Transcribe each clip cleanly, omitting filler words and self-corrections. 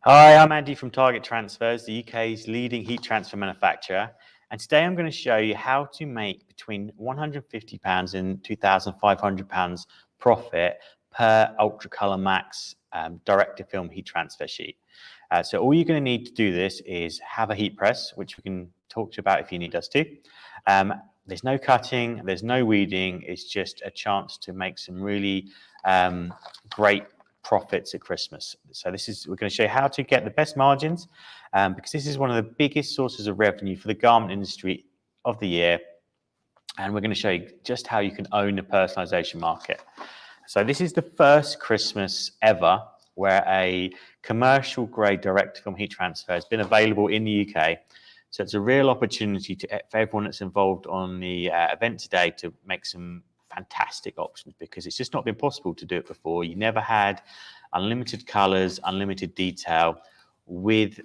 Hi, I'm Andy from Target Transfers, the UK's leading heat transfer manufacturer. And today I'm going to show you how to make between £150 and £2,500 profit per UltraColour Max direct-to-film heat transfer sheet. So all you're going to need to do this is have a heat press, which we can talk to you about if you need us to. There's no cutting, there's no weeding, it's just a chance to make some really great profits at Christmas. So we're going to show you how to get the best margins because this is one of the biggest sources of revenue for the garment industry of the year. And we're going to show you just how you can own the personalisation market. So this is the first Christmas ever where a commercial grade direct-to-film heat transfer has been available in the UK. So it's a real opportunity for everyone that's involved on the event today to make some fantastic options, because it's just not been possible to do it before. You never had unlimited colors, unlimited detail with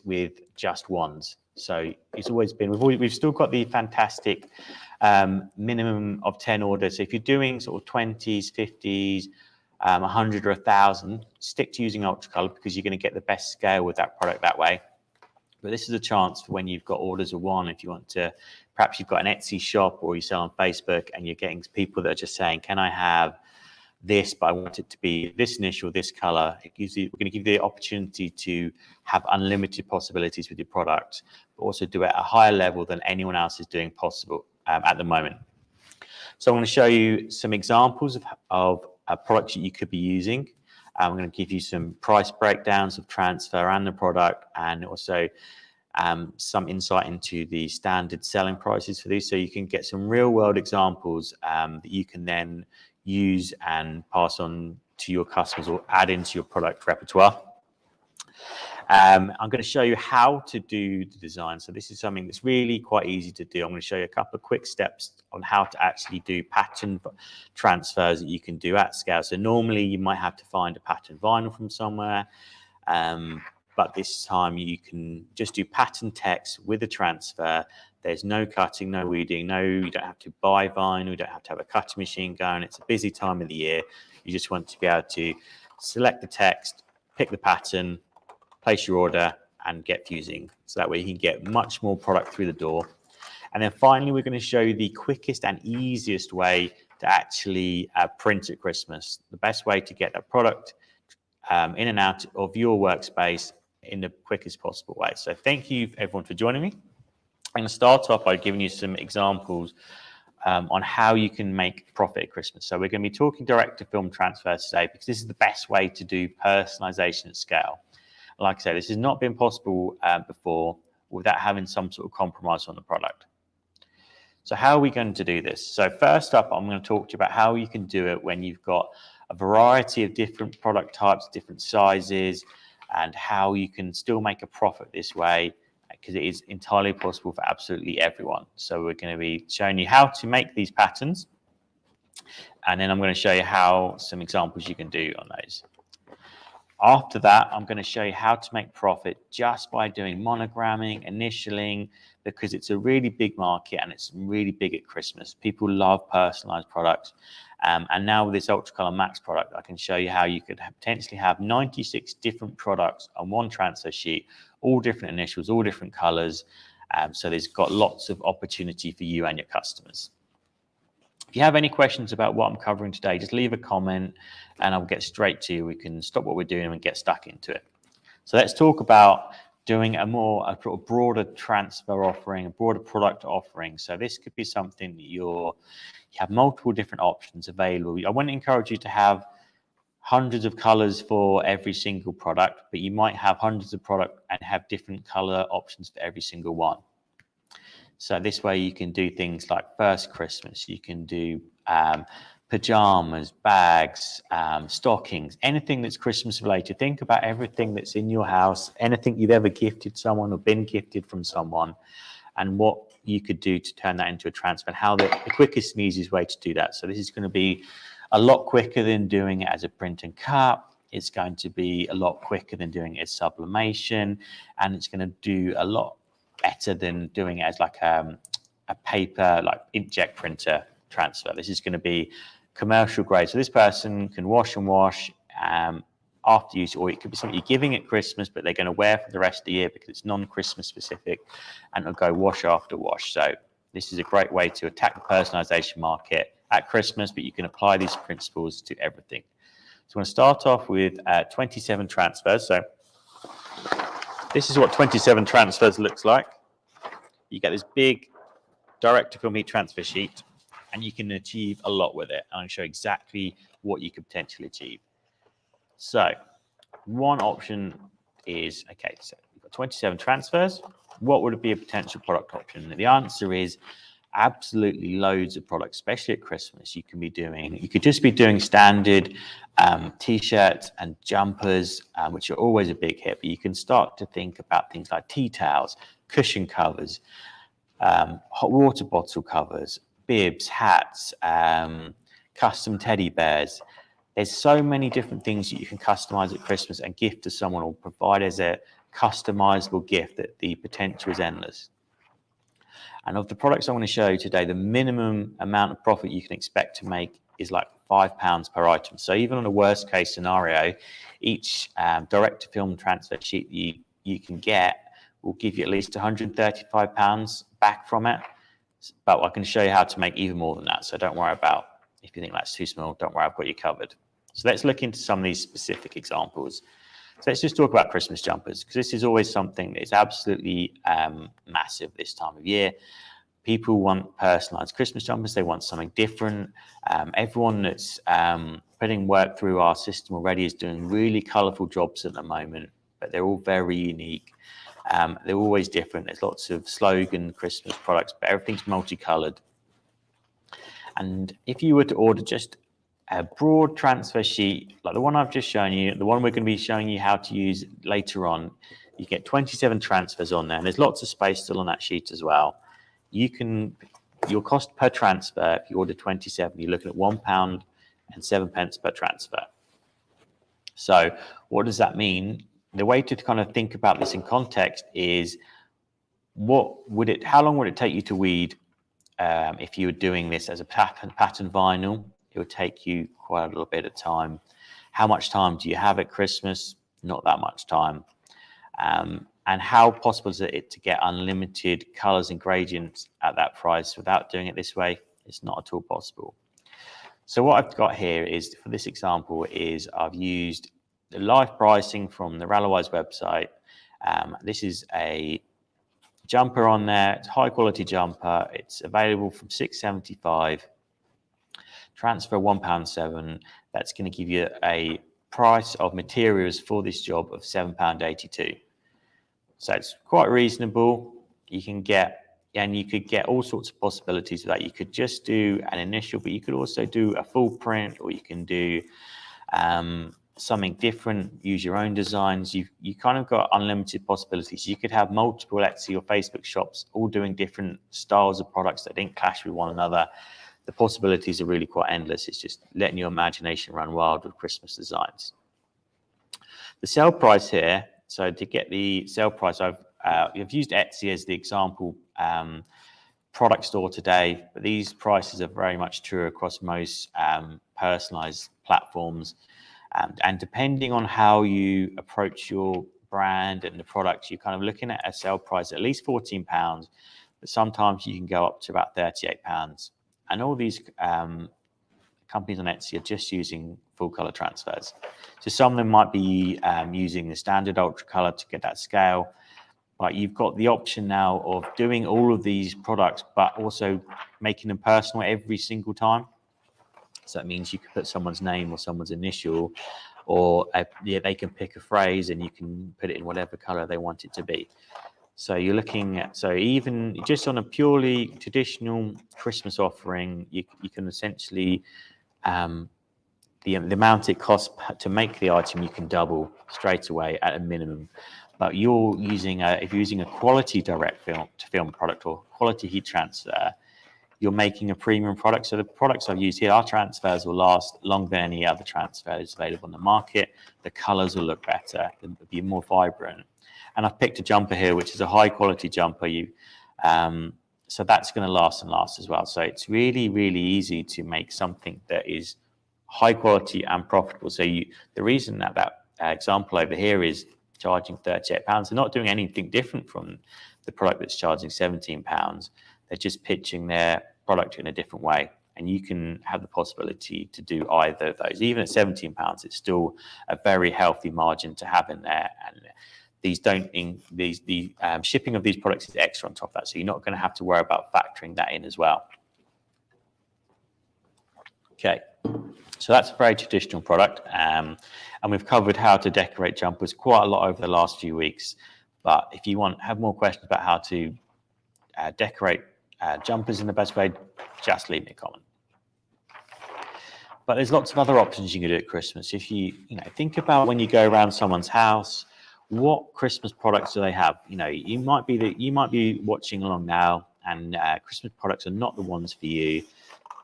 with just wands. So it's always been, we've still got the fantastic minimum of 10 orders. So if you're doing sort of 20s, 50s, 100 or 1,000, stick to using UltraColour because you're going to get the best scale with that product that way. But this is a chance for when you've got orders of one, if you want to, perhaps you've got an Etsy shop or you sell on Facebook and you're getting people that are just saying, can I have this, but I want it to be this initial, this color. We're going to give you the opportunity to have unlimited possibilities with your product, but also do it at a higher level than anyone else is doing possible at the moment. So I'm going to show you some examples of products that you could be using. I'm going to give you some price breakdowns of transfer and the product, and also some insight into the standard selling prices for these, so you can get some real world examples that you can then use and pass on to your customers or add into your product repertoire. I'm going to show you how to do the design. So this is something that's really quite easy to do. I'm going to show you a couple of quick steps on how to actually do pattern transfers that you can do at scale. So normally you might have to find a pattern vinyl from somewhere, but this time you can just do pattern text with a transfer. There's no cutting, no weeding, you don't have to buy vinyl, you don't have to have a cutting machine going. It's a busy time of the year. You just want to be able to select the text, pick the pattern, place your order and get fusing. So that way you can get much more product through the door. And then finally, we're going to show you the quickest and easiest way to actually print at Christmas. The best way to get that product in and out of your workspace in the quickest possible way. So thank you everyone for joining me. I'm going to start off by giving you some examples on how you can make profit at Christmas. So we're going to be talking direct to film transfers today because this is the best way to do personalization at scale. Like I said, this has not been possible before without having some sort of compromise on the product. So how are we going to do this? So first up, I'm going to talk to you about how you can do it when you've got a variety of different product types, different sizes, and how you can still make a profit this way, because it is entirely possible for absolutely everyone. So we're going to be showing you how to make these patterns, and then I'm going to show you how some examples you can do on those. After that, I'm going to show you how to make profit just by doing monogramming, initialing, because it's a really big market and it's really big at Christmas. People love personalized products. And now with this UltraColour Max product, I can show you how you could potentially have 96 different products on one transfer sheet, all different initials, all different colors. So there's got lots of opportunity for you and your customers. If you have any questions about what I'm covering today, just leave a comment and I'll get straight to you. We can stop what we're doing and get stuck into it. So let's talk about doing a sort of broader transfer offering, a broader product offering. So this could be something that you have multiple different options available. I wouldn't encourage you to have hundreds of colors for every single product, but you might have hundreds of products and have different color options for every single one. So this way you can do things like first Christmas, you can do pajamas, bags, stockings, anything that's Christmas related. Think about everything that's in your house, anything you've ever gifted someone or been gifted from someone, and what you could do to turn that into a transfer, and how the quickest and easiest way to do that. So this is going to be a lot quicker than doing it as a print and cut. It's going to be a lot quicker than doing it as sublimation, and it's going to do a lot better than doing it as like a paper, like inkjet printer transfer. This is going to be commercial grade. So this person can wash and wash, after use, or it could be something you're giving at Christmas, but they're going to wear for the rest of the year because it's non-Christmas specific, and it'll go wash after wash. So this is a great way to attack the personalization market at Christmas, but you can apply these principles to everything. So I'm going to start off with 27 transfers. So this is what 27 transfers looks like. You get this big direct-to-film heat transfer sheet, and you can achieve a lot with it. I'll show exactly what you could potentially achieve. So one option is, okay, so we've got 27 transfers. What would be a potential product option? And the answer is absolutely loads of products, especially at Christmas. You could just be doing standard t-shirts and jumpers, which are always a big hit, but you can start to think about things like tea towels, cushion covers, hot water bottle covers, bibs, hats, custom teddy bears. There's so many different things that you can customize at Christmas and gift to someone, or provide as a customizable gift, that the potential is endless. And of the products I want to show you today, the minimum amount of profit you can expect to make is like £5 per item. So even on a worst case scenario, each direct to film transfer sheet you can get will give you at least £135 back from it. But I can show you how to make even more than that. So don't worry about, if you think that's too small, don't worry, I've got you covered. So let's look into some of these specific examples. So let's just talk about Christmas jumpers, because this is always something that is absolutely massive this time of year. People want personalized Christmas jumpers. They want something different. Everyone that's putting work through our system already is doing really colorful jobs at the moment, but they're all very unique. They're always different. There's lots of slogan Christmas products, but everything's multicolored. And if you were to order just a broad transfer sheet, like the one I've just shown you, the one we're going to be showing you how to use later on, you get 27 transfers on there, and there's lots of space still on that sheet as well. Your cost per transfer, if you order 27, you're looking at £1.07 per transfer. So what does that mean? The way to kind of think about this in context is, how long would it take you to weed if you were doing this as a pattern vinyl? It would take you quite a little bit of time. How much time do you have at Christmas? Not that much time. And how possible is it to get unlimited colors and gradients at that price without doing it this way? It's not at all possible. So what I've got here is, for this example, is I've used the live pricing from the Rallowise website. This is a jumper on there. It's a high quality jumper. It's available from £6.75. Transfer £1.07. That's going to give you a price of materials for this job of £7.82. So it's quite reasonable. You could get all sorts of possibilities of that. You could just do an initial, but you could also do a full print, or you can do something different, use your own designs. You kind of got unlimited possibilities. You could have multiple Etsy or Facebook shops all doing different styles of products that didn't clash with one another. The possibilities are really quite endless. It's just letting your imagination run wild with Christmas designs. The sale price here, so to get the sale price, I've used Etsy as the example product store today, but these prices are very much true across most personalized platforms. And depending on how you approach your brand and the products, you're kind of looking at a sale price at least £14, but sometimes you can go up to about £38. And all these companies on Etsy are just using full color transfers. So some of them might be using the standard UltraColour to get that scale, but you've got the option now of doing all of these products, but also making them personal every single time. So that means you can put someone's name or someone's initial, or they can pick a phrase and you can put it in whatever color they want it to be. So you're looking at, so even just on a purely traditional Christmas offering, you can essentially, the amount it costs to make the item, you can double straight away at a minimum. But if you're using a quality direct to film product or quality heat transfer, you're making a premium product. So the products I've used here, our transfers will last longer than any other transfers available on the market. The colors will look better, they'll be more vibrant. And I've picked a jumper here, which is a high quality jumper. So that's going to last and last as well. So it's really, really easy to make something that is high quality and profitable. So the reason that example over here is charging £38. They're not doing anything different from the product that's charging £17. They're just pitching their product in a different way. And you can have the possibility to do either of those. Even at £17, it's still a very healthy margin to have in there. And these the shipping of these products is extra on top of that. So you're not going to have to worry about factoring that in as well. Okay, so that's a very traditional product. And we've covered how to decorate jumpers quite a lot over the last few weeks. But if you have more questions about how to decorate jumpers in the best way, just leave me a comment. But there's lots of other options you can do at Christmas. If you think about when you go around someone's house, what Christmas products do they have? You might be watching along now, and Christmas products are not the ones for you,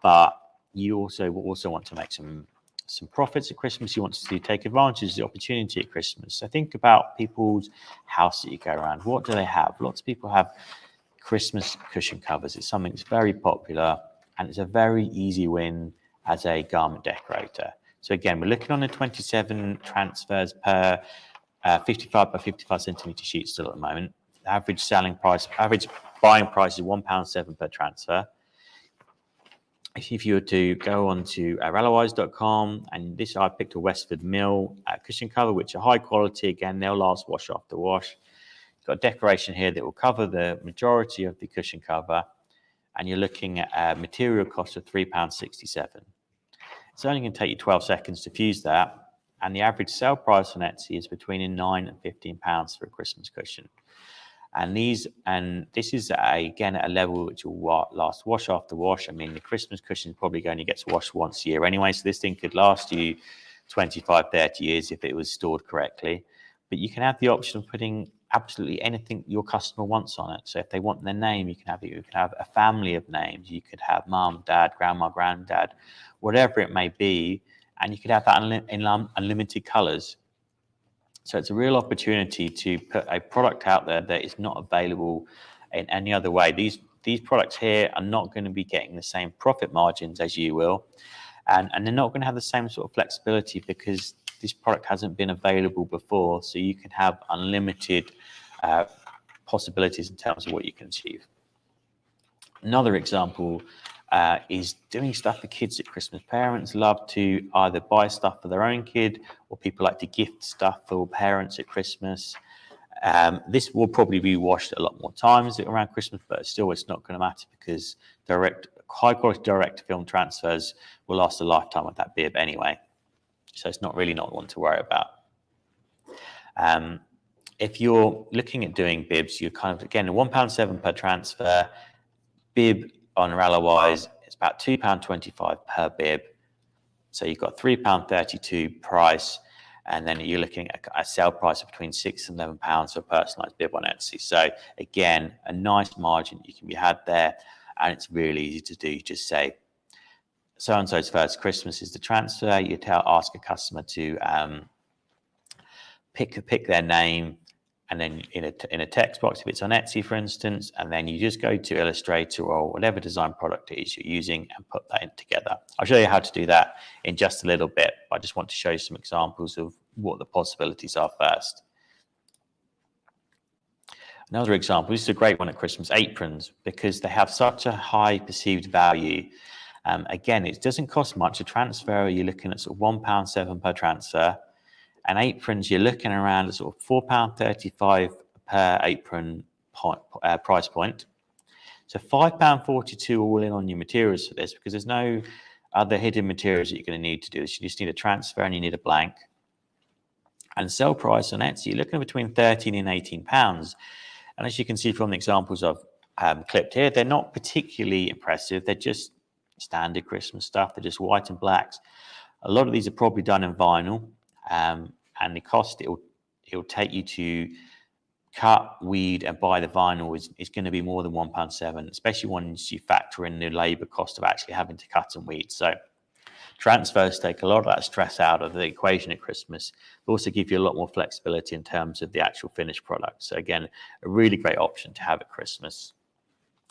but you also want to make some profits at Christmas. You want to take advantage of the opportunity at Christmas. So think about people's house that you go around. What do they have? Lots of people have Christmas cushion covers. It's something that's very popular, and it's a very easy win as a garment decorator. So again, we're looking on the 27 transfers per 55 by 55 centimeter sheet still at the moment. The average buying price is £1.07 per transfer. If you were to go on to rallowise.com, and this, I picked a Westford Mill cushion cover, which are high quality. Again, they'll last wash after wash. Got a decoration here that will cover the majority of the cushion cover, and you're looking at a material cost of £3.67. It's only going to take you 12 seconds to fuse that, and the average sale price on Etsy is between £9 and £15 for a Christmas cushion. And this is again at a level which will last wash after wash. I mean, the Christmas cushion probably only gets washed once a year anyway, so this thing could last you 25, 30 years if it was stored correctly. But you can have the option of putting absolutely anything your customer wants on it. So if they want their name, you can have it. You can have a family of names. You could have mum, dad, grandma, granddad, whatever it may be, and you could have that in unlimited colors. So it's a real opportunity to put a product out there that is not available in any other way. These products here are not going to be getting the same profit margins as you will, and they're not going to have the same sort of flexibility because this product hasn't been available before. So you can have unlimited possibilities in terms of what you can achieve. Another example is doing stuff for kids at Christmas. Parents love to either buy stuff for their own kid, or people like to gift stuff for parents at Christmas. This will probably be washed a lot more times around Christmas, but still it's not going to matter because high quality direct film transfers will last a lifetime with that bib anyway. So it's not one to worry about. If you're looking at doing bibs, you're kind of, again, £1.07 per transfer. Bib on Rallowise, it's about £2.25 per bib. So you've got £3.32 price, and then you're looking at a sale price of between £6 and £11 for a personalised bib on Etsy. So again, a nice margin you can be had there, and it's really easy to do. You just say, so-and-so's first Christmas is the transfer. You ask a customer to pick their name, and then in a text box, if it's on Etsy, for instance, and then you just go to Illustrator or whatever design product it is you're using and put that in together. I'll show you how to do that in just a little bit. I just want to show you some examples of what the possibilities are first. Another example, this is a great one at Christmas, aprons, because they have such a high perceived value. Again, it doesn't cost much. A transfer, you're looking at sort of £1.07 per transfer. And aprons, you're looking around at sort of £4.35 per apron price point. So £5.42 all in on your materials for this, because there's no other hidden materials that you're going to need to do this. You just need a transfer and you need a blank. And sell price on Etsy, you're looking at between £13 and £18. And as you can see from the examples I've clipped here, they're not particularly impressive. They're just standard Christmas stuff. They're just white and blacks. A lot of these are probably done in vinyl, and the cost it'll take you to cut, weed, and buy the vinyl is going to be more than £1.07, especially once you factor in the labour cost of actually having to cut and weed. So transfers take a lot of that stress out of the equation at Christmas. They also give you a lot more flexibility in terms of the actual finished product. So again, a really great option to have at Christmas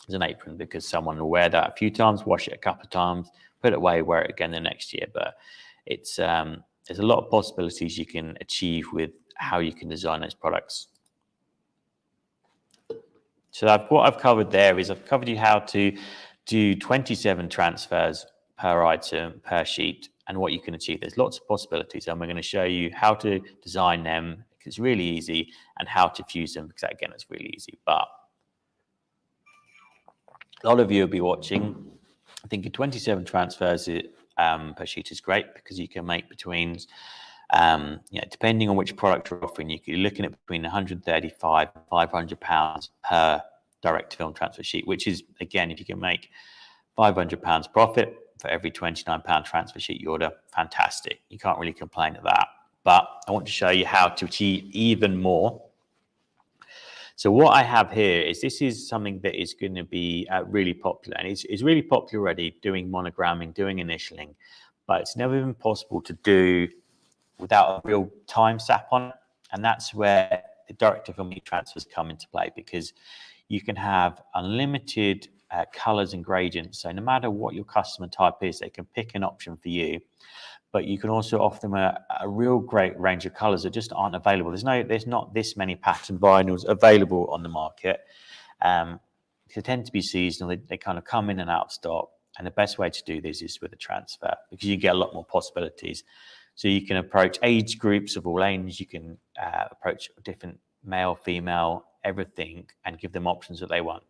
is an apron, because someone will wear that a few times, wash it a couple of times, put it away, wear it again the next year. But it's there's a lot of possibilities you can achieve with how you can design those products. So what I've covered there is I've covered you how to do 27 transfers per item, per sheet, and what you can achieve. There's lots of possibilities, and we're going to show you how to design them, because it's really easy, and how to fuse them, because again, it's really easy. But a lot of you will be watching, I think 27 transfers per sheet is great, because you can make between, depending on which product you're offering, you're looking at between 135 and 500 pounds per direct film transfer sheet, which is, again, if you can make 500 pounds profit for every 29 pound transfer sheet you order, fantastic. You can't really complain at that. But I want to show you how to achieve even more. So what I have here is, this is something that is going to be really popular, and it's really popular already, doing monogramming, doing initialing, but it's never been possible to do without a real time stamp on it. And that's where the direct-to-film heat transfers come into play, because you can have unlimited colors and gradients. So no matter what your customer type is, they can pick an option for you. But you can also offer them a real great range of colors that just aren't available. There's not this many pattern vinyls available on the market. They tend to be seasonal. They kind of come in and out of stock. And the best way to do this is with a transfer, because you get a lot more possibilities. So you can approach age groups of all ages. You can approach different male, female, everything, and give them options that they want.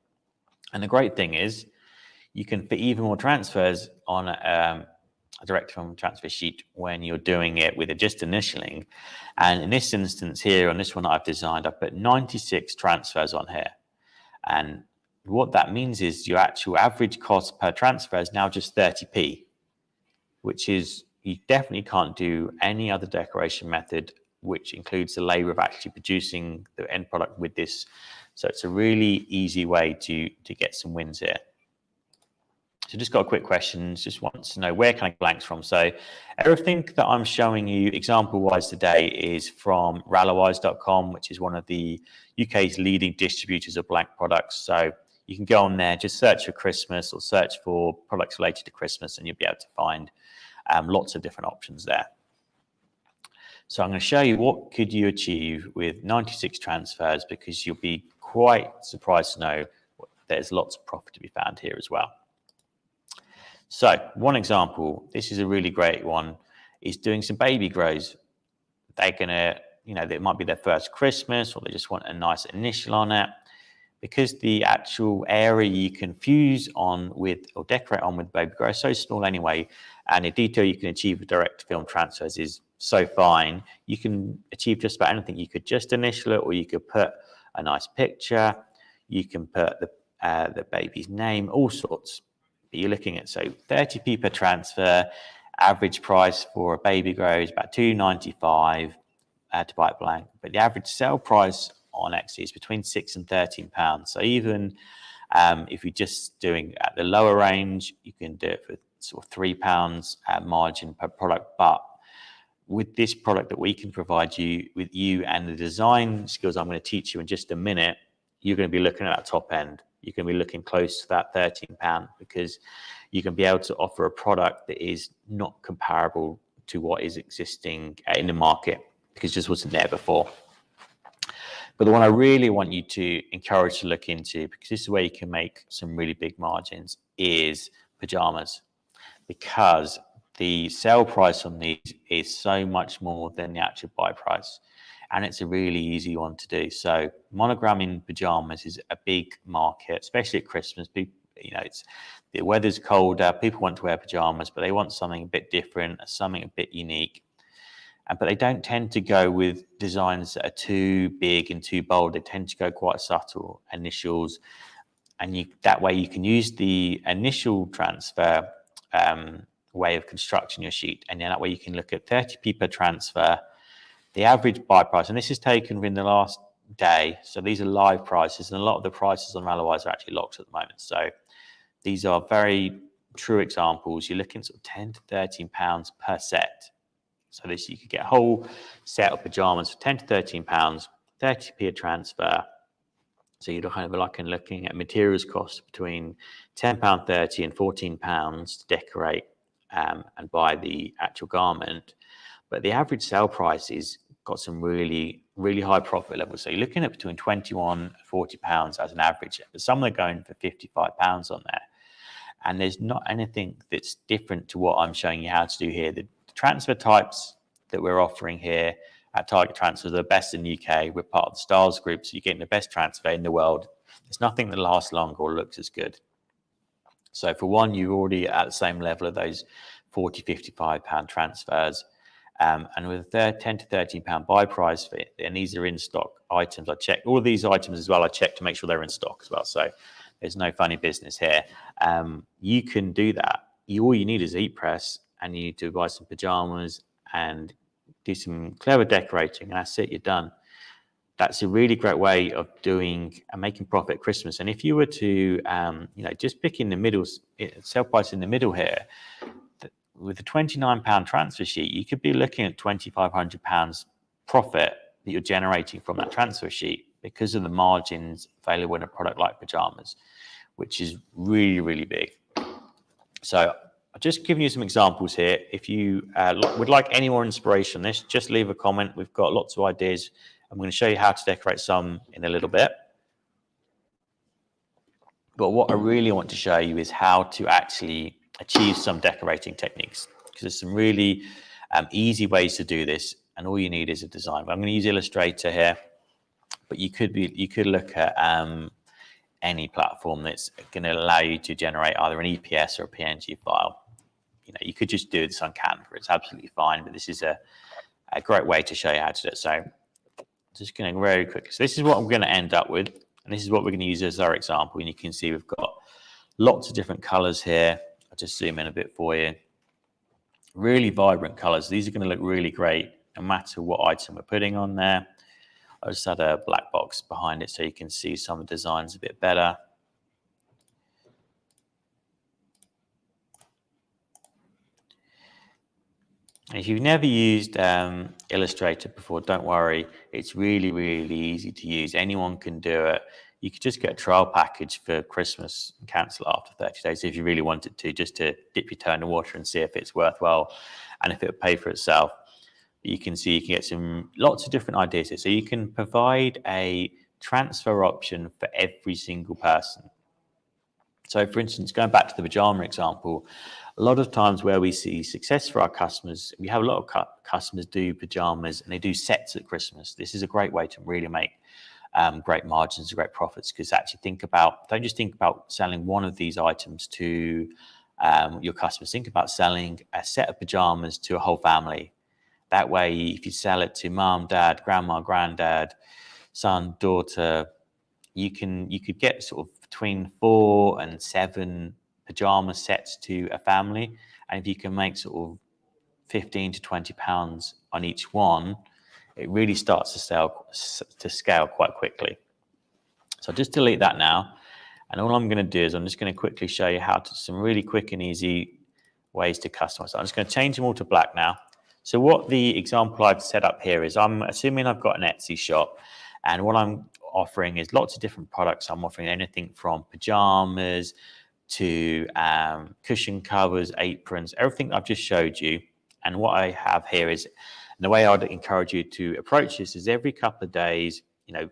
And the great thing is, you can fit even more transfers on a direct film transfer sheet when you're doing it with just initialing. And in this instance here, on this one that I've designed, I've put 96 transfers on here. And what that means is your actual average cost per transfer is now just 30p, which is, you definitely can't do any other decoration method which includes the labor of actually producing the end product with this. So it's a really easy way to get some wins here. So just got a quick question, just wants to know, where can I get blanks from? So everything that I'm showing you example-wise today is from rallowise.com, which is one of the UK's leading distributors of blank products. So you can go on there, just search for Christmas or search for products related to Christmas, and you'll be able to find lots of different options there. So I'm going to show you what could you achieve with 96 transfers, because you'll be quite surprised to know there's lots of profit to be found here as well. So one example, this is a really great one, is doing some baby grows. They're going to, it might be their first Christmas, or they just want a nice initial on it. Because the actual area you can fuse on with or decorate on with baby grow is so small anyway, and the detail you can achieve with direct film transfers is so fine, you can achieve just about anything. You could just initial it, or you could put a nice picture, you can put the baby's name, all sorts. But you're looking at, so 30p per transfer, average price for a baby grow is about £2.95 to buy it blank. But the average sale price on Etsy is between £6 and £13. So even if you're just doing at the lower range, you can do it for sort of £3 margin per product. But with this product that we can provide you with, you and the design skills I'm going to teach you in just a minute, you're going to be looking at that top end. You can be looking close to that £13, because you can be able to offer a product that is not comparable to what is existing in the market, because it just wasn't there before. But the one I really want you to encourage to look into, because this is where you can make some really big margins, is pajamas. Because the sale price on these is so much more than the actual buy price. And it's a really easy one to do. So monogramming pajamas is a big market, especially at Christmas. People, the weather's colder, people want to wear pajamas, but they want something a bit different, something a bit unique. But they don't tend to go with designs that are too big and too bold. They tend to go quite subtle, initials. And that way you can use the initial transfer way of constructing your sheet. And then that way you can look at 30p per transfer, the average buy price. And this is taken in the last day. So these are live prices. And a lot of the prices on Rallowise are actually locked at the moment. So these are very true examples. You're looking at sort of £10 to £13 per set. So this, you could get a whole set of pajamas for £10 to £13, 30p a transfer. So you're kind of looking at materials cost between £10.30 and £14 to decorate and buy the actual garment. but the average sale price is got some really, really high profit levels. So you're looking at between 21 and 40 pounds as an average, but some are going for 55 pounds on there. And there's not anything that's different to what I'm showing you how to do here. The transfer types that we're offering here at Target Transfers are the best in the UK. We're part of the Styles Group, so you're getting the best transfer in the world. There's nothing that lasts longer or looks as good. So for one, you're already at the same level of those 40, 55 pound transfers. And with a 10 to 13 pound buy price for it, and these are in stock items. I checked all of these items as well. I checked to make sure they're in stock as well. So there's no funny business here. You can do that. All you need is a heat press, and you need to buy some pajamas and do some clever decorating, and that's it. You're done. That's a really great way of doing and making profit at Christmas. And if you were to, just pick in the middle, sell price in the middle here, with a £29 transfer sheet, you could be looking at £2,500 profit that you're generating from that transfer sheet because of the margins available in a product like pajamas, which is really, really big. So I've just given you some examples here. If you would like any more inspiration on this, just leave a comment. We've got lots of ideas. I'm going to show you how to decorate some in a little bit. But what I really want to show you is how to actually achieve some decorating techniques, because there's some really easy ways to do this, and all you need is a design. But I'm going to use Illustrator here, but you could look at any platform that's going to allow you to generate either an EPS or a PNG file. You could just do this on Canva. It's absolutely fine, but this is a great way to show you how to do it. So just going to very quickly. So this is what I'm going to end up with, and this is what we're going to use as our example. And you can see we've got lots of different colors here. I'll just zoom in a bit for you. Really vibrant colors. These are going to look really great no matter what item we're putting on there. I just had a black box behind it so you can see some of the designs a bit better. If you've never used Illustrator before, don't worry. It's really, really easy to use. Anyone can do it. You could just get a trial package for Christmas and cancel it after 30 days if you really wanted to, just to dip your toe in the water and see if it's worthwhile and if it would pay for itself. You can see you can get lots of different ideas here. So you can provide a transfer option for every single person. So for instance, going back to the pajama example, a lot of times where we see success for our customers, we have a lot of customers do pajamas and they do sets at Christmas. This is a great way to really make great margins, great profits, because actually don't just think about selling one of these items to your customers. Think about selling a set of pajamas to a whole family. That way, if you sell it to mom, dad, grandma, granddad, son, daughter, you could get sort of between 4 and 7 pajama sets to a family. And if you can make sort of 15 to 20 pounds on each one, it really starts to scale quite quickly. So I'll just delete that now. And all I'm going to do is I'm just going to quickly show you how to some really quick and easy ways to customize. So I'm just going to change them all to black now. So what the example I've set up here is, I'm assuming I've got an Etsy shop, and what I'm offering is lots of different products. I'm offering anything from pajamas to cushion covers, aprons, everything I've just showed you. And what I have here is, and the way I'd encourage you to approach this is every couple of days,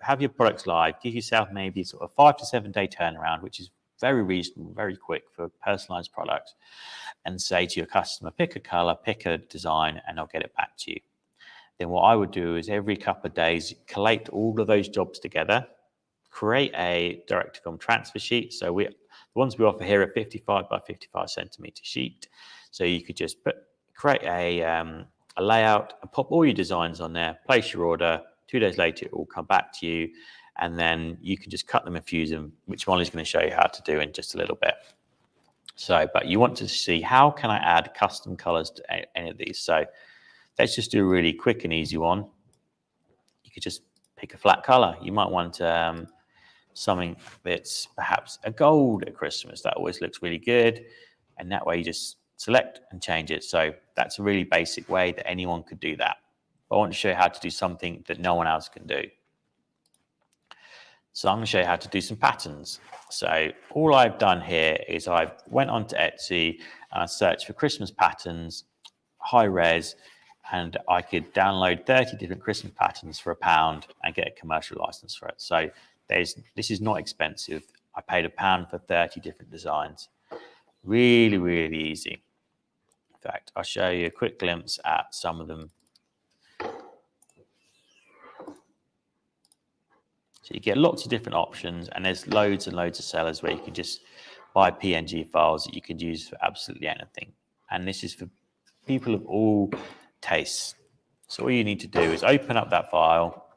have your products live, give yourself maybe sort of 5 to 7 day turnaround, which is very reasonable, very quick for personalized products, and say to your customer, pick a color, pick a design, and I'll get it back to you. Then what I would do is every couple of days, collate all of those jobs together, create a direct-to-film transfer sheet. So the ones we offer here are 55 by 55 centimeter sheet. So you could just create a layout and pop all your designs on there, place your order. 2 days later, it will come back to you, and then you can just cut them and fuse them, which Molly's going to show you how to do in just a little bit. So, but you want to see, how can I add custom colors to any of these? So let's just do a really quick and easy one. You could just pick a flat color. You might want something that's perhaps a gold at Christmas. That always looks really good. And that way you just select and change it. So that's a really basic way that anyone could do that. But I want to show you how to do something that no one else can do. So I'm going to show you how to do some patterns. So all I've done here is I went onto Etsy and I searched for Christmas patterns, high res, and I could download 30 different Christmas patterns for £1 and get a commercial license for it. So this is not expensive. I paid £1 for 30 different designs. Really, really easy. In fact, I'll show you a quick glimpse at some of them. So you get lots of different options, and there's loads and loads of sellers where you can just buy PNG files that you could use for absolutely anything. And this is for people of all tastes. So all you need to do is open up that file,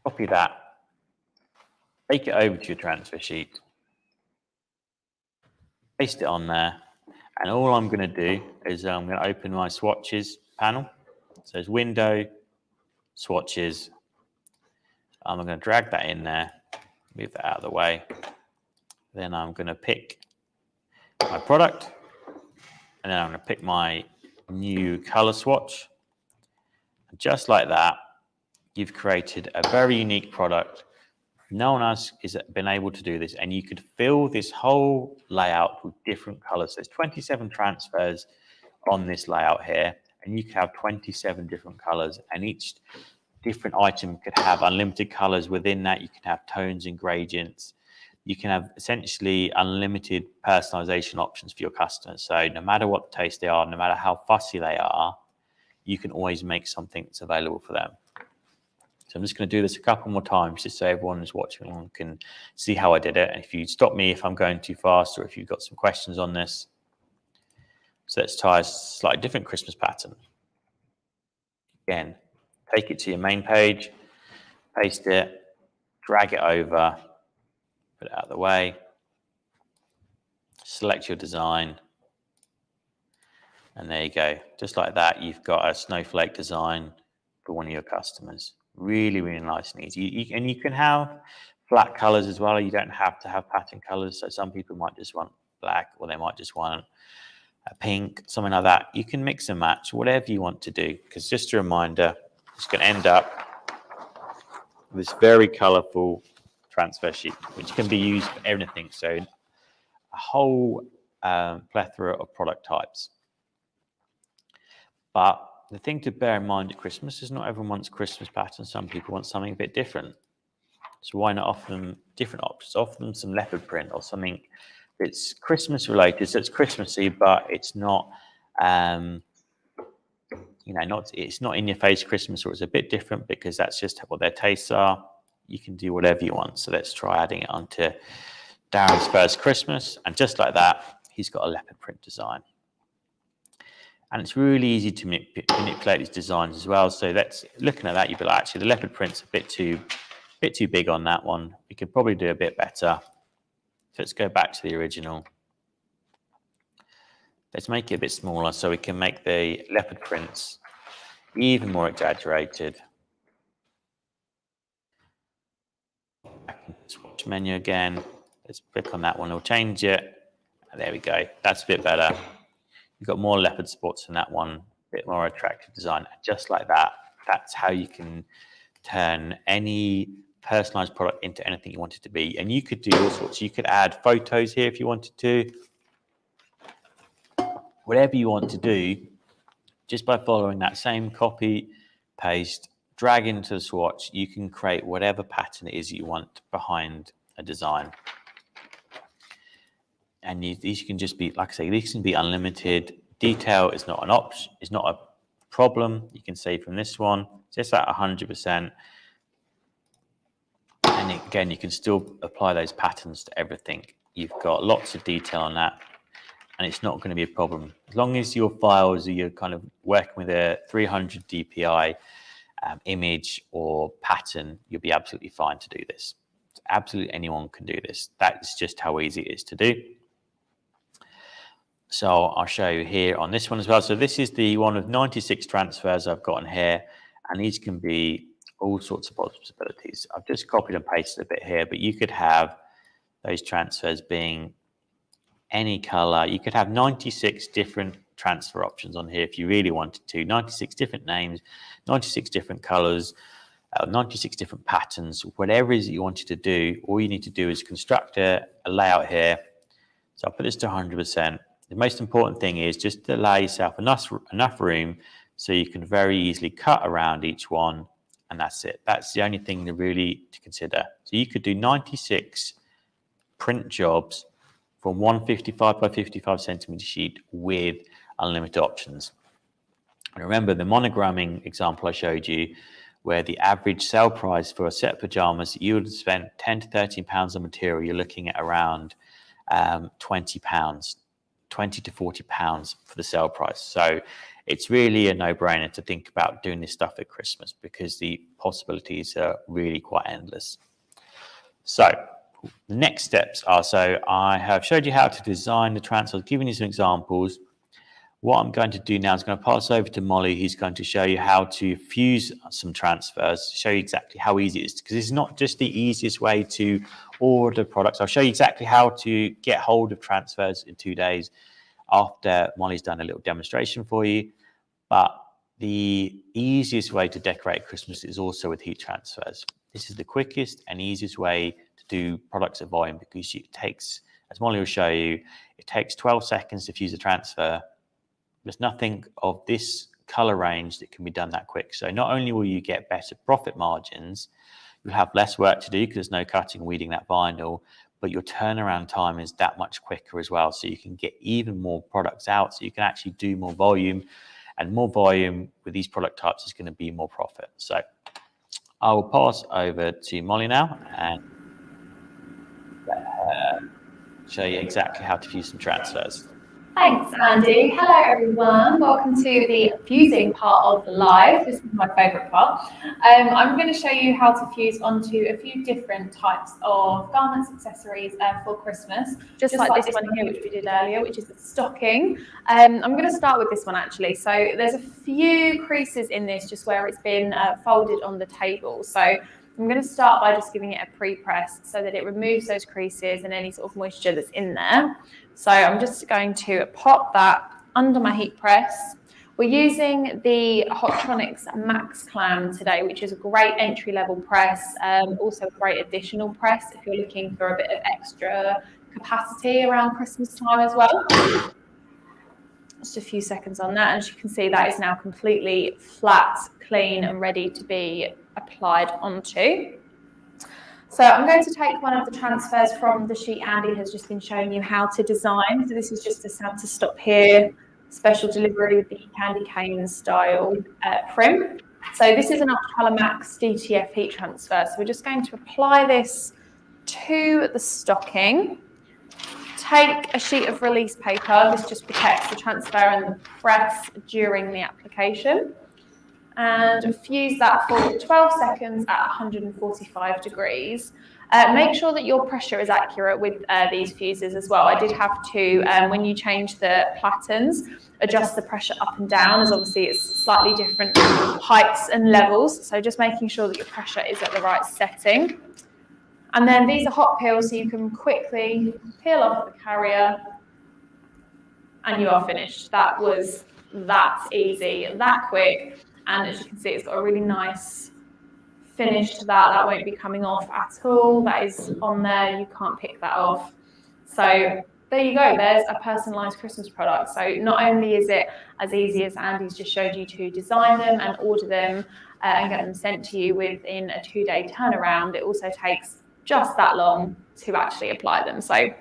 copy that, take it over to your transfer sheet, paste it on there, and all I'm going to do is I'm going to open my swatches panel. So there's window, swatches. I'm going to drag that in there, move that out of the way. Then I'm going to pick my product, and then I'm going to pick my new color swatch. And just like that, you've created a very unique product. No one else has been able to do this, and you could fill this whole layout with different colors. There's 27 transfers on this layout here, and you could have 27 different colors, and each different item could have unlimited colors within that. You can have tones and gradients. You can have essentially unlimited personalization options for your customers. So no matter what the taste they are, no matter how fussy they are, you can always make something that's available for them. So I'm just going to do this a couple more times just so everyone who's watching along can see how I did it. And if you stop me if I'm going too fast, or if you've got some questions on this. So let's try a slightly different Christmas pattern. Again, take it to your main page, paste it, drag it over, put it out of the way, select your design, and there you go. Just like that, you've got a snowflake design for one of your customers. Really, really nice and easy. And you can have flat colors as well. You don't have to have pattern colors. So some people might just want black, or they might just want a pink, something like that. You can mix and match whatever you want to do, because just a reminder, it's going to end up with this very colorful transfer sheet, which can be used for anything. So a whole plethora of product types. But the thing to bear in mind at Christmas is not everyone wants Christmas patterns. Some people want something a bit different. So why not offer them different options? Offer them some leopard print or something that's Christmas related. So it's Christmassy, but it's not, it's not in your face Christmas, or it's a bit different, because that's just what their tastes are. You can do whatever you want. So let's try adding it onto Darren's first Christmas. And just like that, he's got a leopard print design. And it's really easy to manipulate these designs as well. So that's looking at that, you'd be like, actually, the leopard print's a bit too big on that one. We could probably do a bit better. So let's go back to the original. Let's make it a bit smaller so we can make the leopard prints even more exaggerated. Swatch menu again. Let's click on that one. We'll change it. And there we go. That's a bit better. You've got more leopard spots in that one, a bit more attractive design. Just like that, that's how you can turn any personalized product into anything you want it to be. And you could do all sorts. You could add photos here if you wanted to. Whatever you want to do, just by following that same copy, paste, drag into the swatch, you can create whatever pattern it is you want behind a design. And these can just be, like I say, these can be unlimited. Detail is not an option, is not a problem. You can say from this one, just at 100%. And again, you can still apply those patterns to everything. You've got lots of detail on that, and it's not going to be a problem. As long as your files, you're kind of working with a 300 DPI image or pattern, you'll be absolutely fine to do this. Absolutely anyone can do this. That's just how easy it is to do. So I'll show you here on this one as well. So this is the one of 96 transfers I've got in here, and these can be all sorts of possibilities. I've just copied and pasted a bit here, but you could have those transfers being any color. You could have 96 different transfer options on here if you really wanted to. 96 different names, 96 different colors, 96 different patterns. Whatever it is that you wanted to do, all you need to do is construct a layout here. So I'll put this to 100%. The most important thing is just to allow yourself enough room so you can very easily cut around each one, and that's it. That's the only thing to consider. So you could do 96 print jobs from one 55 by 55 centimeter sheet with unlimited options. And remember the monogramming example I showed you, where the average sale price for a set of pajamas, you would have spent 10 to 13 pounds on material, you're looking at around 20 pounds, 20 to 40 pounds for the sale price. So it's really a no-brainer to think about doing this stuff at Christmas, because the possibilities are really quite endless. So the next steps are, so I have showed you how to design the transfers, given you some examples. What I'm going to do now is going to pass over to Molly, who's going to show you how to fuse some transfers, show you exactly how easy it is, because it's not just the easiest way to order products. I'll show you exactly how to get hold of transfers in 2 days after Molly's done a little demonstration for you. But the easiest way to decorate Christmas is also with heat transfers. This is the quickest and easiest way to do products at volume, because it takes, as Molly will show you, it takes 12 seconds to fuse a transfer. There's nothing of this color range that can be done that quick. So not only will you get better profit margins, you'll have less work to do because there's no cutting and weeding that vinyl, but your turnaround time is that much quicker as well. So you can get even more products out, so you can actually do more volume, and more volume with these product types is going to be more profit. So I will pass over to Molly now and show you exactly how to fuse some transfers. Thanks, Andy. Hello, everyone. Welcome to the fusing part of the live. This is my favourite part. I'm going to show you how to fuse onto a few different types of garments, accessories for Christmas. Just like this one here, which we did earlier, which is a stocking. I'm going to start with this one, actually. So there's a few creases in this, just where it's been folded on the table. So I'm going to start by just giving it a pre-press so that it removes those creases and any sort of moisture that's in there. So I'm just going to pop that under my heat press. We're using the UltraColour Max clam today, which is a great entry-level press, also a great additional press if you're looking for a bit of extra capacity around Christmas time as well. Just a few seconds on that, and as you can see, that is now completely flat, clean, and ready to be applied onto. So I'm going to take one of the transfers from the sheet Andy has just been showing you how to design. So this is just a Santa stop here, special delivery with the candy cane style prim. So this is an UltraColour Max DTF heat transfer. So we're just going to apply this to the stocking. Take a sheet of release paper. This just protects the transfer and the press during the application. And fuse that for 12 seconds at 145 degrees. Make sure that your pressure is accurate with these fuses as well. I did have to, when you change the platens, adjust the pressure up and down, as obviously it's slightly different heights and levels. So just making sure that your pressure is at the right setting. And then these are hot peels, so you can quickly peel off the carrier and you are finished. That was that easy, that quick. And as you can see, it's got a really nice finish to that. That won't be coming off at all. That is on there. You can't pick that off. So there you go. There's a personalised Christmas product. So not only is it as easy as Andy's just showed you to design them and order them and get them sent to you within a 2-day turnaround, it also takes just that long to actually apply them. So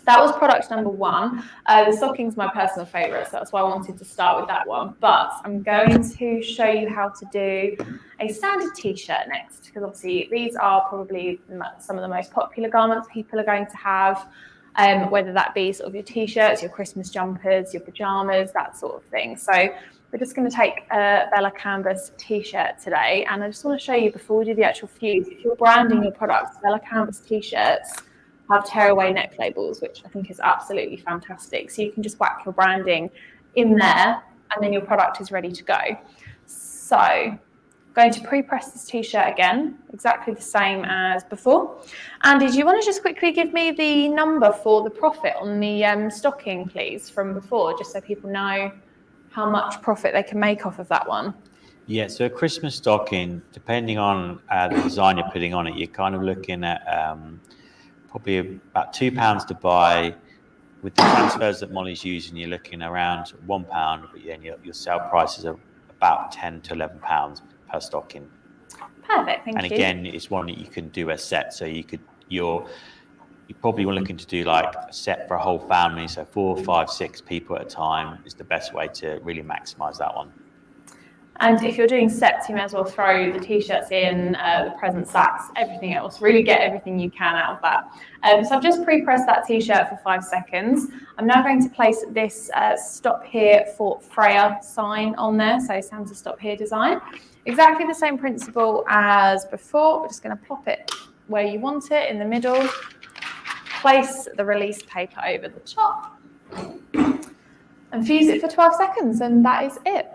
that was product number one. The stocking's my personal favourite, so that's why I wanted to start with that one. But I'm going to show you how to do a standard t-shirt next, because obviously these are probably some of the most popular garments people are going to have, whether that be sort of your t-shirts, your Christmas jumpers, your pajamas, that sort of thing. So we're just going to take a Bella Canvas t-shirt today, and I just want to show you before we do the actual fuse, if you're branding your products, Bella Canvas t-shirts have tearaway neck labels, which I think is absolutely fantastic. So you can just whack your branding in there and then your product is ready to go. So I'm going to pre-press this t-shirt again, exactly the same as before. Andy, do you want to just quickly give me the number for the profit on the stocking, please, from before, just so people know how much profit they can make off of that one? Yeah, so a Christmas stocking, depending on the design you're putting on it, you're kind of looking at probably about £2 to buy, with the transfers that Molly's using, you're looking around £1, but then your sale prices are about £10 to £11 per stocking. Perfect, thank you. And again, it's one that you can do a set. So you're probably looking to do like a set for a whole family. So 4, 5, 6 people at a time is the best way to really maximise that one. And if you're doing sets, you may as well throw the t-shirts in, the present sacks, everything else. Really get everything you can out of that. So I've just pre-pressed that t-shirt for 5 seconds. I'm now going to place this stop here for Freya sign on there. So Santa stop here design. Exactly the same principle as before. We're just going to plop it where you want it in the middle. Place the release paper over the top. And fuse it for 12 seconds. And that is it.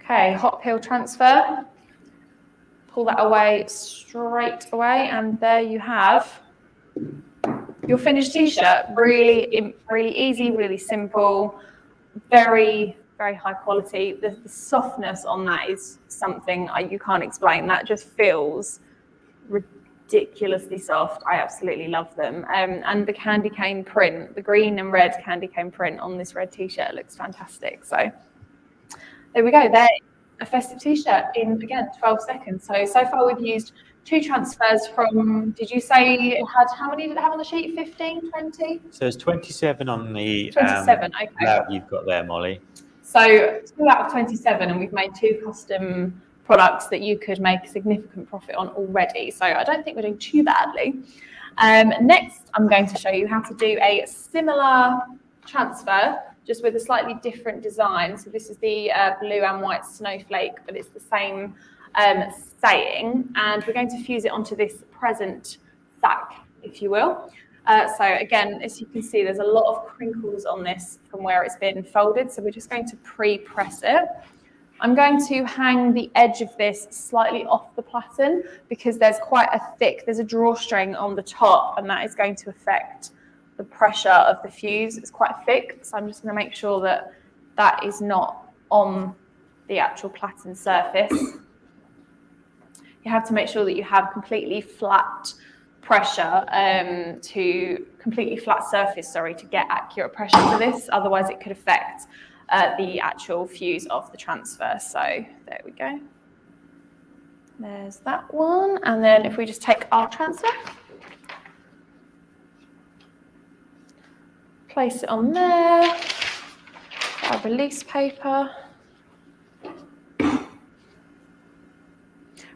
Okay, hot peel transfer. Pull that away straight away, and there you have your finished t-shirt. Really easy, really simple, very high quality. The softness on that is something you can't explain. That just feels ridiculously soft. I absolutely love them. And the candy cane print, the green and red candy cane print on this red t-shirt looks fantastic. So there we go. There, a festive t-shirt in, again, 12 seconds. So far we've used 2 transfers from, did you say it had, how many did it have on the sheet? 15, 20? So there's 27 on the 27, okay. layout you've got there, Molly. So 2 out of 27, and we've made 2 custom products that you could make a significant profit on already. So I don't think we're doing too badly. Next, I'm going to show you how to do a similar transfer, just with a slightly different design. So this is the blue and white snowflake, but it's the same saying. And we're going to fuse it onto this present sack, if you will. So again, as you can see, there's a lot of crinkles on this from where it's been folded. So we're just going to pre-press it. I'm going to hang the edge of this slightly off the platen because there's quite a thick, there's a drawstring on the top, and that is going to affect the pressure of the fuse. It's quite thick, so I'm just going to make sure that that is not on the actual platen surface. You have to make sure that you have completely flat pressure completely flat surface, to get accurate pressure for this. Otherwise it could affect the actual fuse of the transfer. So there we go. There's that one. And then if we just take our transfer, place it on there, our release paper.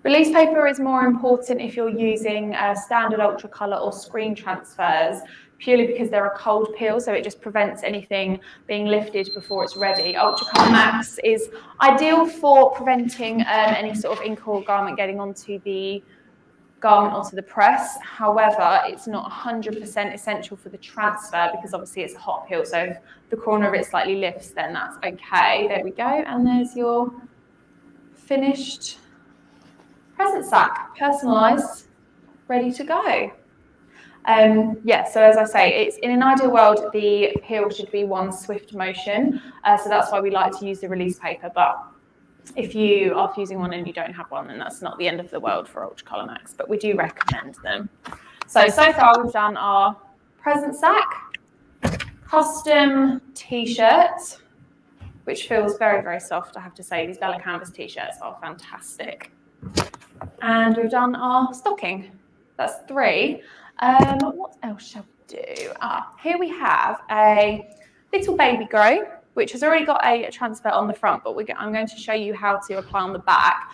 Release paper is more important if you're using standard UltraColour or screen transfers, purely because they're a cold peel, so it just prevents anything being lifted before it's ready. UltraColour Max is ideal for preventing any sort of ink or garment getting onto the garment onto the press. However, it's not 100% essential for the transfer because obviously it's a hot peel, so if the corner of it slightly lifts, then that's okay. There we go, and there's your finished present sack, personalised, ready to go. So as I say, it's in an ideal world, the peel should be one swift motion. So that's why we like to use the release paper. But if you are fusing one and you don't have one, then that's not the end of the world for UltraColour Max, but we do recommend them. So far we've done our present sack, custom t-shirt, which feels very, very soft, I have to say. These Bella Canvas t-shirts are fantastic. And we've done our stocking. That's 3. What else shall we do? Here we have a little baby grow, which has already got a transfer on the front, but I'm going to show you how to apply on the back,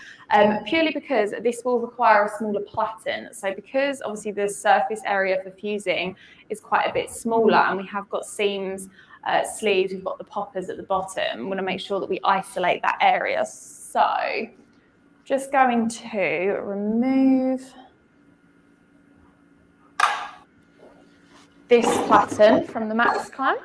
purely because this will require a smaller platen. So because obviously the surface area for fusing is quite a bit smaller, and we have got seams, sleeves, we've got the poppers at the bottom, I'm going to make sure that we isolate that area. So just going to remove this platen from the Max clamp.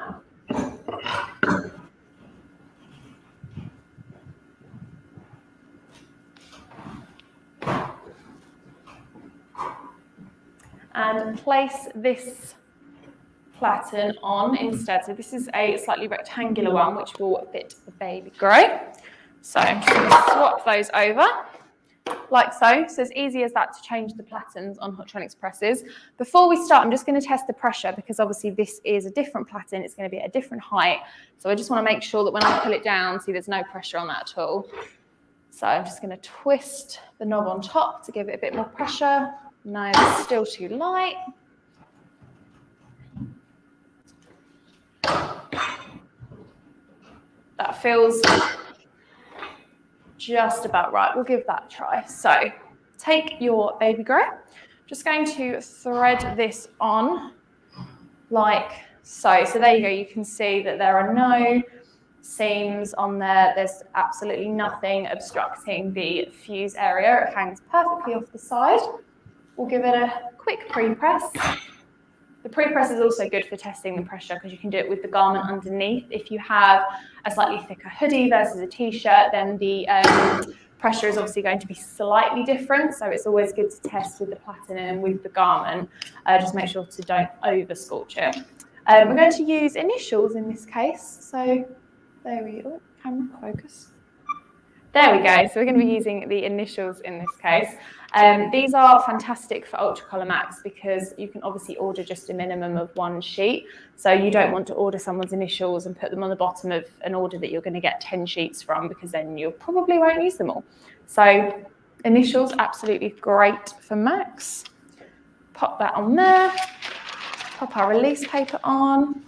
And place this platen on instead. So this is a slightly rectangular one, which will fit the baby grey. So I'm just going to swap those over, like so. So it's easy as that to change the platens on Hotronics presses. Before we start, I'm just going to test the pressure because obviously this is a different platen. It's going to be at a different height. So I just want to make sure that when I pull it down, see there's no pressure on that at all. So I'm just going to twist the knob on top to give it a bit more pressure. No, it's still too light. That feels just about right. We'll give that a try. So take your baby grey. Just going to thread this on like so. So there you go. You can see that there are no seams on there. There's absolutely nothing obstructing the fuse area. It hangs perfectly off the side. We'll give it a quick pre-press. The pre-press is also good for testing the pressure because you can do it with the garment underneath. If you have a slightly thicker hoodie versus a t-shirt, then the pressure is obviously going to be slightly different. So it's always good to test with the platen and with the garment. Just make sure to don't over scorch it. We're going to use initials in this case. So there we go. Camera focus. There we go. So we're going to be using the initials in this case. These are fantastic for UltraColour Max because you can obviously order just a minimum of one sheet. So you don't want to order someone's initials and put them on the bottom of an order that you're going to get 10 sheets from because then you probably won't use them all. So initials, absolutely great for Max. Pop that on there. Pop our release paper on.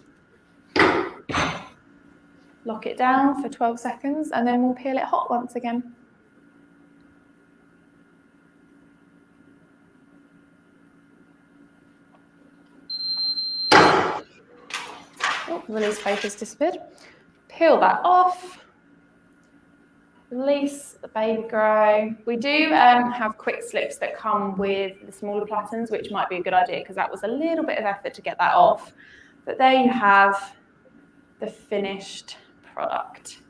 Lock it down for 12 seconds and then we'll peel it hot once again. Oh, the release paper's disappeared. Peel that off. Release the baby grey. We do have quick slips that come with the smaller platens, which might be a good idea because that was a little bit of effort to get that off. But there you have the finished product.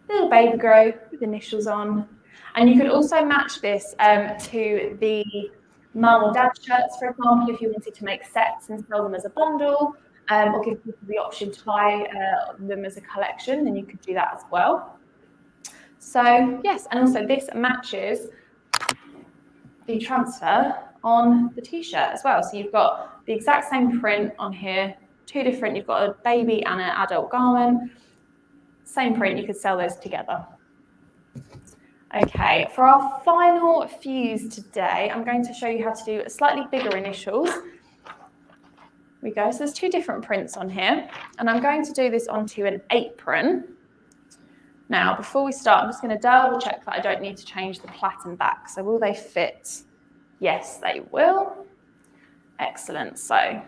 Little baby grey with initials on. And you could also match this to the mum or dad shirts, for example, if you wanted to make sets and sell them as a bundle, or give people the option to buy them as a collection, then you could do that as well. So yes, and also this matches the transfer on the t-shirt as well. So you've got the exact same print on here, two different, you've got a baby and an adult garment. Same print, you could sell those together. Okay, for our final fuse today, I'm going to show you how to do slightly bigger initials. Here we go, so there's two different prints on here, and I'm going to do this onto an apron. Now, before we start, I'm just going to double check that I don't need to change the platen back. So will they fit? Yes, they will. Excellent, so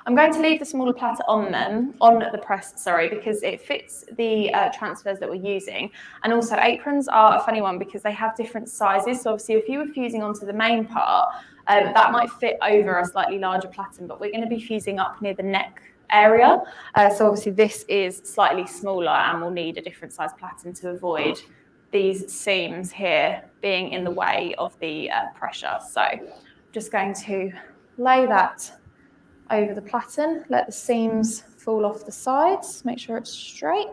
I'm going to leave the smaller platter on the press, sorry, because it fits the transfers that we're using. And also aprons are a funny one because they have different sizes. So obviously if you were fusing onto the main part, that might fit over a slightly larger platen, but we're going to be fusing up near the neck area. So obviously this is slightly smaller and we'll need a different size platen to avoid these seams here being in the way of the pressure. So I'm just going to lay that over the platen, let the seams fall off the sides, make sure it's straight.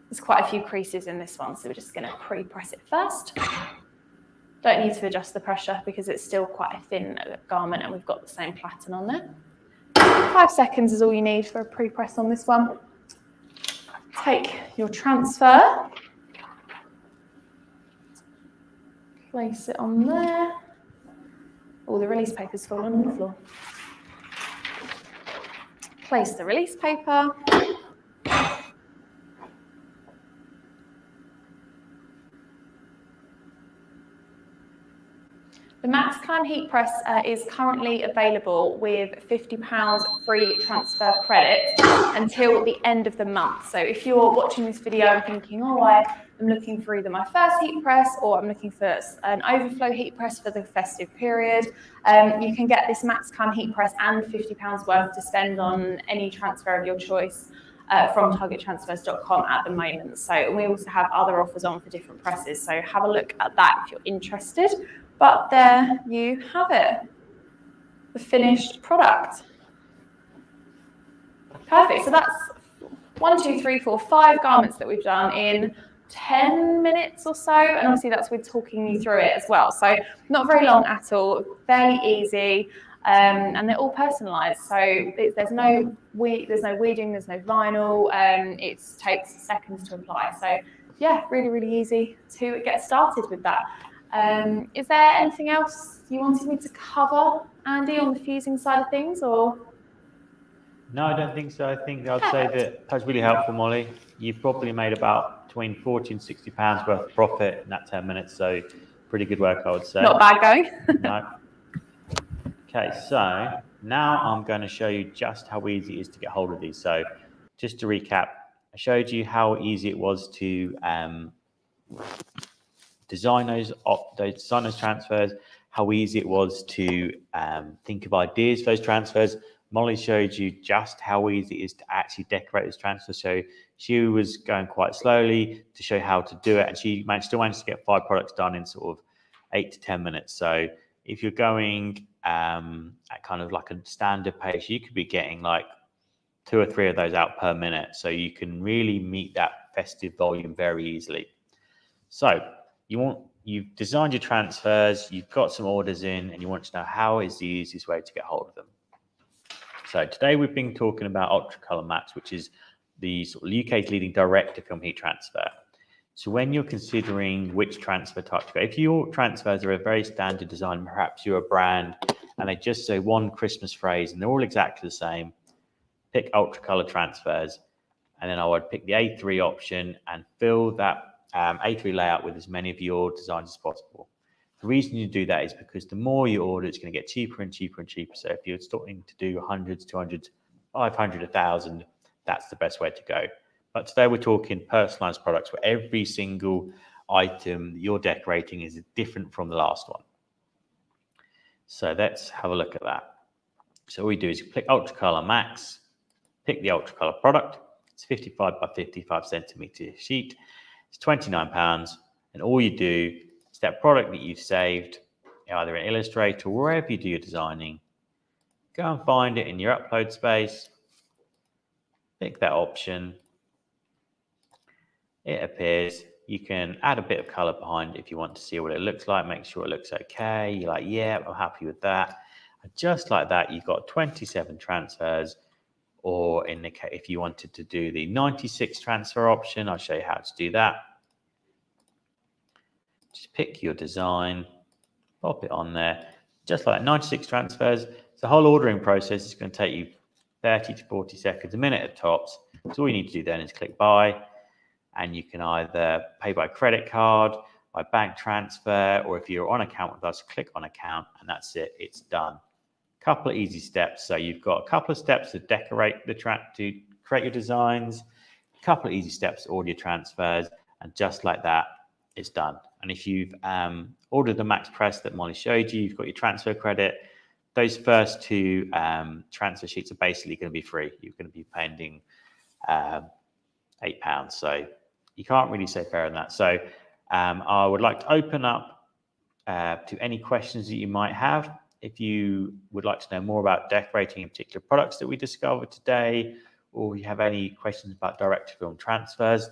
There's quite a few creases in this one, so we're just going to pre-press it first. Don't need to adjust the pressure because it's still quite a thin garment and we've got the same platen on there. 5 seconds is all you need for a pre-press on this one. Take your transfer, place it on there. Oh, the release paper's fallen on the floor. Place the release paper. The MaxCan heat press is currently available with £50 free transfer credit until the end of the month. So if you're watching this video and thinking, oh, I'm looking for either my first heat press or I'm looking for an overflow heat press for the festive period, you can get this MaxCan heat press and £50 worth to spend on any transfer of your choice from targettransfers.com at the moment. So we also have other offers on for different presses. So have a look at that if you're interested. But there you have it, the finished product. Perfect. So that's 1, 2, 3, 4, 5 garments that we've done in 10 minutes or so, and obviously that's with talking you through it as well. So not very long at all, fairly easy, and they're all personalised. So there's no weeding, there's no vinyl. It takes seconds to apply. So yeah, really, really easy to get started with that. Is there anything else you wanted me to cover, Andy, on the fusing side of things, or? No, I don't think so. I think I'd say that was really helpful, Molly. You've probably made about between 40 and 60 pounds worth of profit in that 10 minutes. So pretty good work, I would say. Not bad going. No. Okay, so now I'm going to show you just how easy it is to get hold of these. So just to recap, I showed you how easy it was to design those transfers, how easy it was to think of ideas for those transfers. Molly showed you just how easy it is to actually decorate this transfer. So she was going quite slowly to show how to do it, and she still managed to get 5 products done in sort of 8 to 10 minutes. So if you're going at kind of like a standard pace, you could be getting like 2 or 3 of those out per minute. So you can really meet that festive volume very easily. So you've designed your transfers, you've got some orders in, and you want to know how is the easiest way to get hold of them. So today we've been talking about UltraColour Max, which is the sort of UK's leading direct-to-film heat transfer. So when you're considering which transfer type to go, if your transfers are a very standard design, perhaps you're a brand and they just say one Christmas phrase and they're all exactly the same, pick UltraColour transfers, and then I would pick the A3 option and fill that A3 layout with as many of your designs as possible. The reason you do that is because the more you order, it's going to get cheaper and cheaper and cheaper. So if you're starting to do hundreds, 200, 500, 1,000, that's the best way to go. But today we're talking personalized products where every single item that you're decorating is different from the last one. So let's have a look at that. So all we do is click UltraColour Max, pick the UltraColour product. It's 55 by 55 centimeter sheet. It's £29, and all you do is that product that you've saved, either in Illustrator or wherever you do your designing, go and find it in your upload space, pick that option, it appears. You can add a bit of color behind it if you want to see what it looks like, make sure it looks okay. You're like, yeah, I'm happy with that. And just like that, you've got 27 transfers, or in the case, if you wanted to do the 96 transfer option, I'll show you how to do that. Just pick your design, pop it on there, just like that, 96 transfers. The whole ordering process is going to take you 30 to 40 seconds, a minute at tops. So all you need to do then is click buy, and you can either pay by credit card, by bank transfer, or if you're on account with us, click on account, and that's it, it's done. Couple of easy steps. So you've got a couple of steps to decorate the to create your designs, a couple of easy steps to order your transfers, and just like that, it's done. And if you've ordered the Max Press that Molly showed you, you've got your transfer credit. Those first 2 transfer sheets are basically going to be free. You're going to be paying £8. So you can't really say fairer than that. So I would like to open up to any questions that you might have. If you would like to know more about decorating in particular products that we discovered today, or you have any questions about direct-to-film transfers.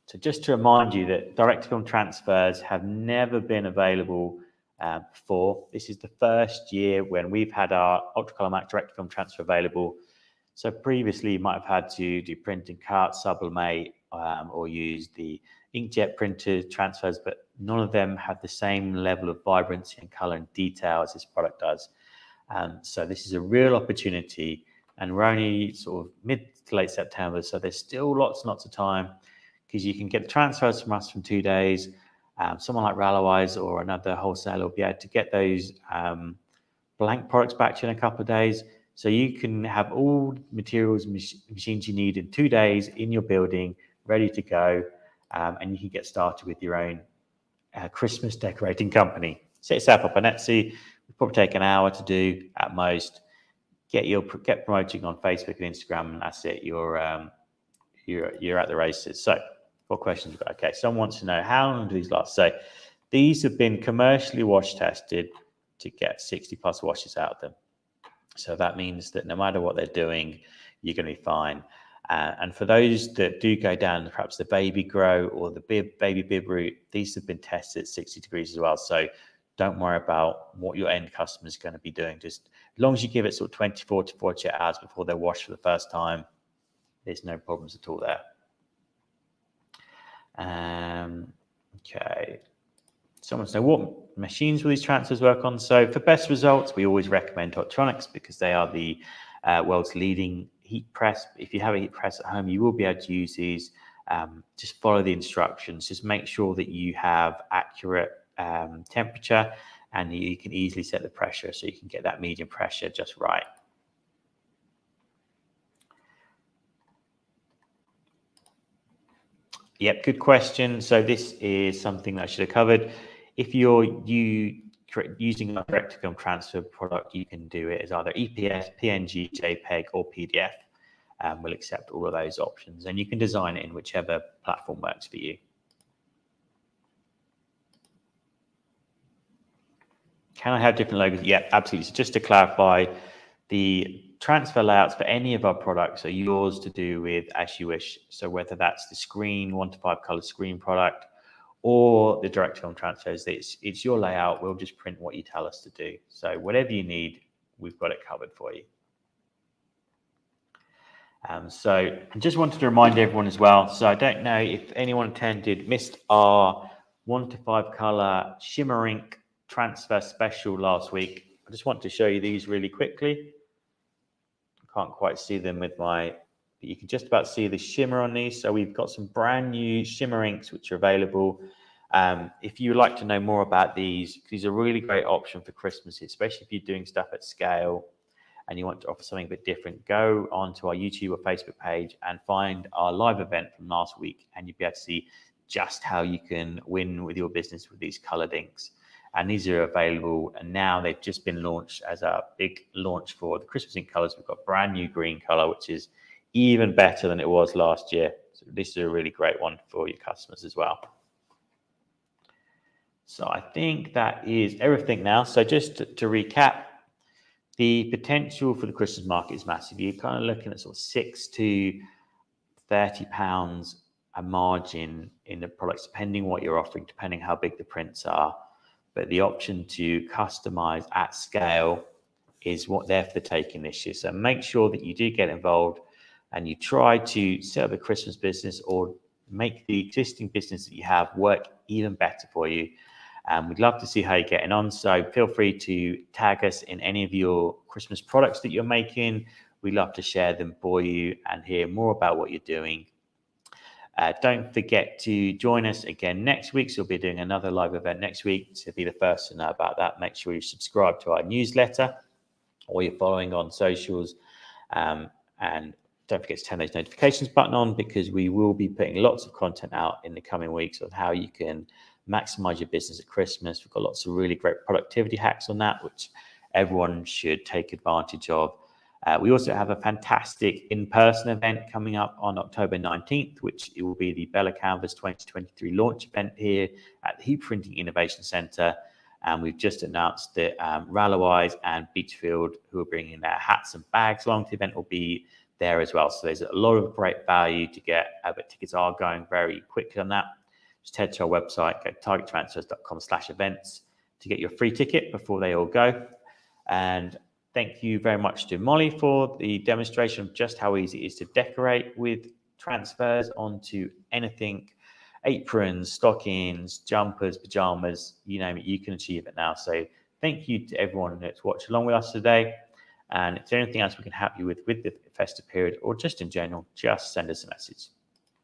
So just to remind you that direct-to-film transfers have never been available before. This is the first year when we've had our UltraColour Max direct-to-film transfer available. So previously you might have had to do print and cut, sublimate, or use the inkjet printed transfers, but none of them have the same level of vibrancy and color and detail as this product does. So this is a real opportunity, and we're only sort of mid to late September, so there's still lots and lots of time, because you can get the transfers from us from 2 days. Someone like Rallowise or another wholesaler will be able to get those blank products back to you in a couple of days. So you can have all materials and machines you need in 2 days in your building, ready to go, and you can get started with your own Christmas decorating company. Set yourself up on Etsy. It'll probably take an hour to do at most. Get promoting on Facebook and Instagram, and that's it. You're at the races. So, what questions? Okay, someone wants to know, how long do these last? So, these have been commercially wash tested to get 60 plus washes out of them. So that means that no matter what they're doing, you're going to be fine. And for those that do go down perhaps the baby grow or the baby bib route, these have been tested at 60 degrees as well. So don't worry about what your end customer is going to be doing. Just as long as you give it sort of 24 to 48 hours before they're washed for the first time, there's no problems at all there. Okay. Someone said, what machines will these transfers work on? So for best results, we always recommend Hotronix because they are the world's leading heat press. If you have a heat press at home, you will be able to use these. Just follow the instructions. Just make sure that you have accurate temperature and you can easily set the pressure so you can get that medium pressure just right. Yep, good question. So this is something that I should have covered. If you're using a direct-to-film transfer product, you can do it as either EPS, PNG, JPEG, or PDF. We'll accept all of those options, and you can design it in whichever platform works for you. Can I have different logos? Yeah, absolutely. So just to clarify, the transfer layouts for any of our products are yours to do with as you wish. So whether that's the screen, 1 to 5 color screen product, or the direct film transfers, it's your layout. We'll just print what you tell us to do. So whatever you need, we've got it covered for you. So I just wanted to remind everyone as well. So I don't know if anyone missed our 1 to 5 color shimmer ink transfer special last week. I just want to show you these really quickly. I can't quite see them with but you can just about see the shimmer on these. So we've got some brand new shimmer inks which are available. If you would like to know more about these are a really great option for Christmas, especially if you're doing stuff at scale and you want to offer something a bit different. Go onto our YouTube or Facebook page and find our live event from last week, and you'll be able to see just how you can win with your business with these colored inks. And these are available, and now they've just been launched as a big launch for the Christmas ink colors. We've got brand new green color, which is even better than it was last year. So this is a really great one for your customers as well. So I think that is everything now. So just to recap, the potential for the Christmas market is massive. You're kind of looking at sort of £6 to £30 a margin in the products, depending what you're offering, depending how big the prints are. But the option to customize at scale is what they're for the taking this year. So make sure that you do get involved and you try to set up a Christmas business or make the existing business that you have work even better for you. We'd love to see how you're getting on. So feel free to tag us in any of your Christmas products that you're making. We'd love to share them for you and hear more about what you're doing. Don't forget to join us again next week. So we'll be doing another live event next week. To be the first to know about that, make sure you subscribe to our newsletter or you're following on socials. And don't forget to turn those notifications button on, because we will be putting lots of content out in the coming weeks of how you can maximize your business at Christmas. We've got lots of really great productivity hacks on that, which everyone should take advantage of. We also have a fantastic in-person event coming up on October 19th, which it will be the Bella Canvas 2023 launch event here at the Heat Printing Innovation Centre. And we've just announced that Rallowise and Beachfield, who are bringing their hats and bags along to the event, will be there as well. So there's a lot of great value to get, but tickets are going very quickly on that. Just head to our website, go to targettransfers.com/events to get your free ticket before they all go. And thank you very much to Molly for the demonstration of just how easy it is to decorate with transfers onto anything, aprons, stockings, jumpers, pajamas, you name it, you can achieve it now. So thank you to everyone that's watched along with us today. And if there's anything else we can help you with the festive period or just in general, just send us a message.